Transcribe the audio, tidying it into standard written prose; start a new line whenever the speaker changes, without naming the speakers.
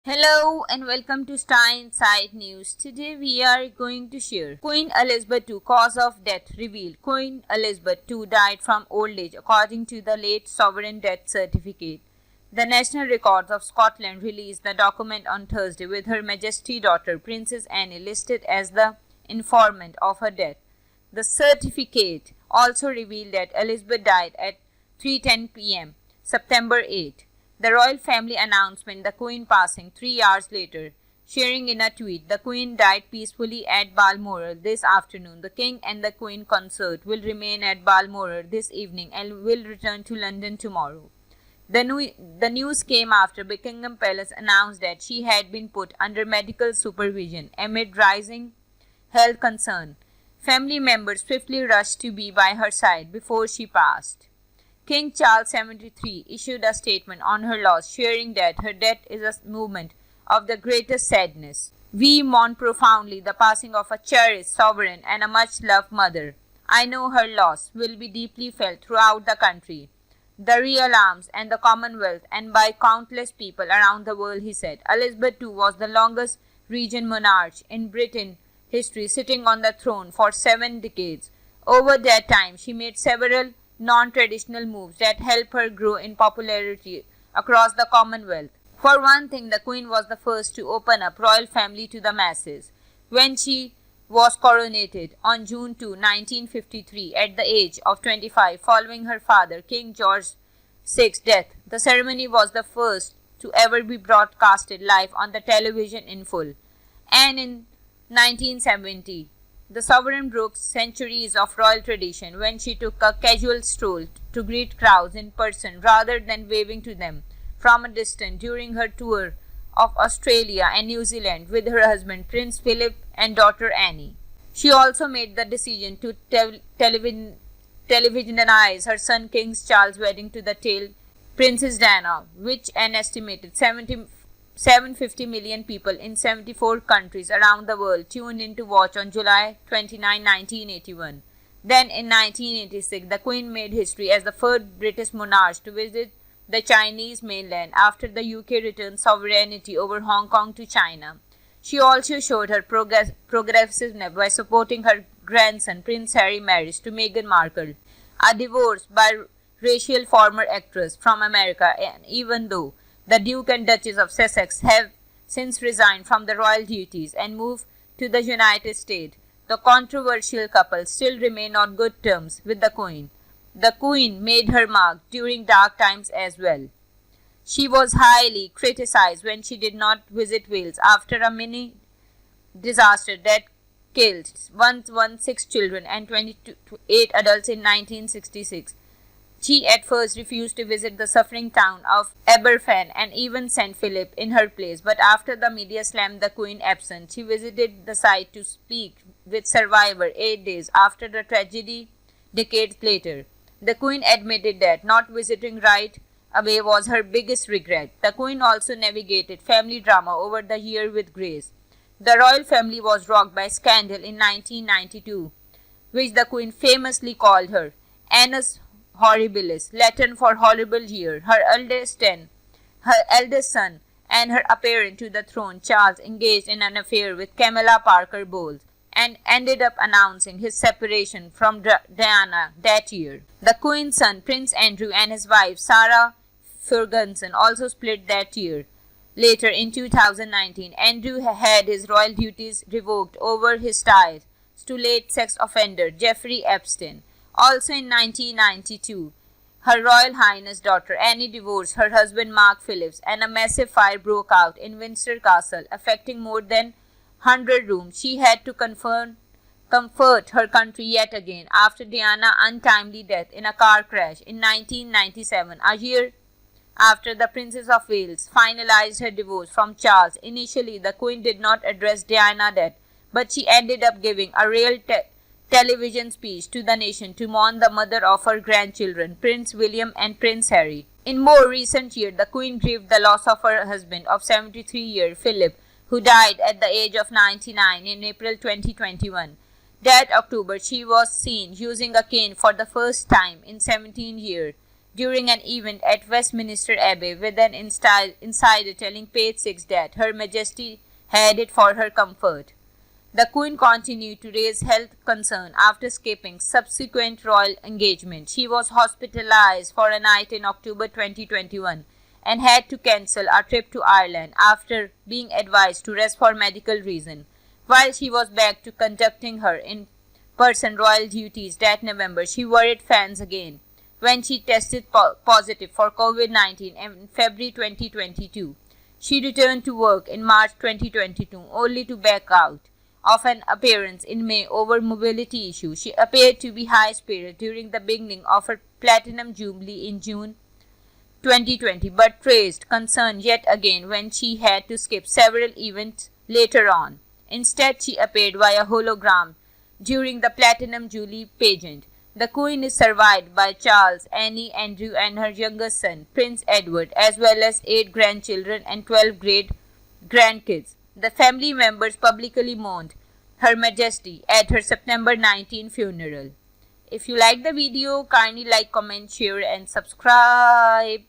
Hello and welcome to Star Inside News. Today we are going to share Queen Elizabeth II cause of death revealed. Queen Elizabeth II died from old age according to the late sovereign death certificate. The National Records of Scotland released the document on Thursday with Her Majesty's daughter Princess Anne listed as the informant of her death. The certificate also revealed that Elizabeth died at 3:10 p.m. September 8. The royal family announcement the Queen passing 3 hours later, sharing in a tweet, "The Queen died peacefully at Balmoral this afternoon. The King and the Queen consort will remain at Balmoral this evening and will return to London tomorrow." The news came after Buckingham Palace announced that she had been put under medical supervision amid rising health concern. Family members swiftly rushed to be by her side before she passed. King Charles 73 issued a statement on her loss, sharing that her death is a moment of the greatest sadness. "We mourn profoundly the passing of a cherished sovereign and a much-loved mother. I know her loss will be deeply felt throughout the country, the real arms and the Commonwealth, and by countless people around the world," he said. Elizabeth II was the longest reigning monarch in Britain history, sitting on the throne for 7 decades. Over that time, she made several non-traditional moves that helped her grow in popularity across the Commonwealth. For one thing, the Queen was the first to open up royal family to the masses. When she was coronated on June 2, 1953, at the age of 25, following her father, King George VI's death, the ceremony was the first to ever be broadcasted live on the television in full. And in 1970, the sovereign broke centuries of royal tradition when she took a casual stroll to greet crowds in person rather than waving to them from a distance during her tour of Australia and New Zealand with her husband Prince Philip and daughter Annie. She also made the decision to televisionize her son King Charles' wedding to the tale Princess Diana, which an estimated 750 million people in 74 countries around the world tuned in to watch on July 29, 1981. Then in 1986, the Queen made history as the first British monarch to visit the Chinese mainland after the UK returned sovereignty over Hong Kong to China. She also showed her progressiveness by supporting her grandson Prince Harry's marriage to Meghan Markle, a divorced biracial former actress from America, and even though the Duke and Duchess of Sussex have since resigned from the royal duties and moved to the United States, the controversial couple still remain on good terms with the Queen. The Queen made her mark during dark times as well. She was highly criticized when she did not visit Wales after a mini disaster that killed 116 children and 28 adults in 1966. She at first refused to visit the suffering town of Aberfan and even sent Philip in her place, but after the media slammed the Queen absent, she visited the site to speak with survivors 8 days after the tragedy decades later. The Queen admitted that not visiting right away was her biggest regret. The Queen also navigated family drama over the year with grace. The royal family was rocked by scandal in 1992, which the Queen famously called her annus horribilis, Latin for horrible year. Her eldest son, and her apparent to the throne, Charles, engaged in an affair with Camilla Parker Bowles and ended up announcing his separation from Diana that year. The Queen's son, Prince Andrew, and his wife, Sarah Ferguson, also split that year. Later in 2019, Andrew had his royal duties revoked over his ties to late sex offender Jeffrey Epstein. Also in 1992, Her Royal Highness daughter Annie divorced her husband Mark Phillips, and a massive fire broke out in Windsor Castle, affecting more than 100 rooms. She had to comfort her country yet again after Diana's untimely death in a car crash in 1997, a year after the Princess of Wales finalized her divorce from Charles. Initially, the Queen did not address Diana's death, but she ended up giving a real television speech to the nation to mourn the mother of her grandchildren, Prince William and Prince Harry. In more recent years, the Queen grieved the loss of her husband of 73 years, Philip, who died at the age of 99 in April 2021. That October, she was seen using a cane for the first time in 17 years. during an event at Westminster Abbey, with an insider telling Page 6 that Her Majesty had it for her comfort. The Queen continued to raise health concerns after skipping subsequent royal engagement. She was hospitalized for a night in October 2021 and had to cancel a trip to Ireland after being advised to rest for medical reasons. While she was back to conducting her in-person royal duties that November, she worried fans again when she tested positive for COVID-19 in February 2022. She returned to work in March 2022 only to back out of an appearance in May over mobility issues. She appeared to be high-spirited during the beginning of her Platinum Jubilee in June 2020, but raised concern yet again when she had to skip several events later on. Instead, she appeared via hologram during the Platinum Jubilee pageant. The Queen is survived by Charles, Anne, Andrew and her youngest son, Prince Edward, as well as 8 grandchildren and 12 great-grandkids. The family members publicly mourned Her Majesty at her September 19 funeral. If you like the video, kindly like, comment, share and subscribe.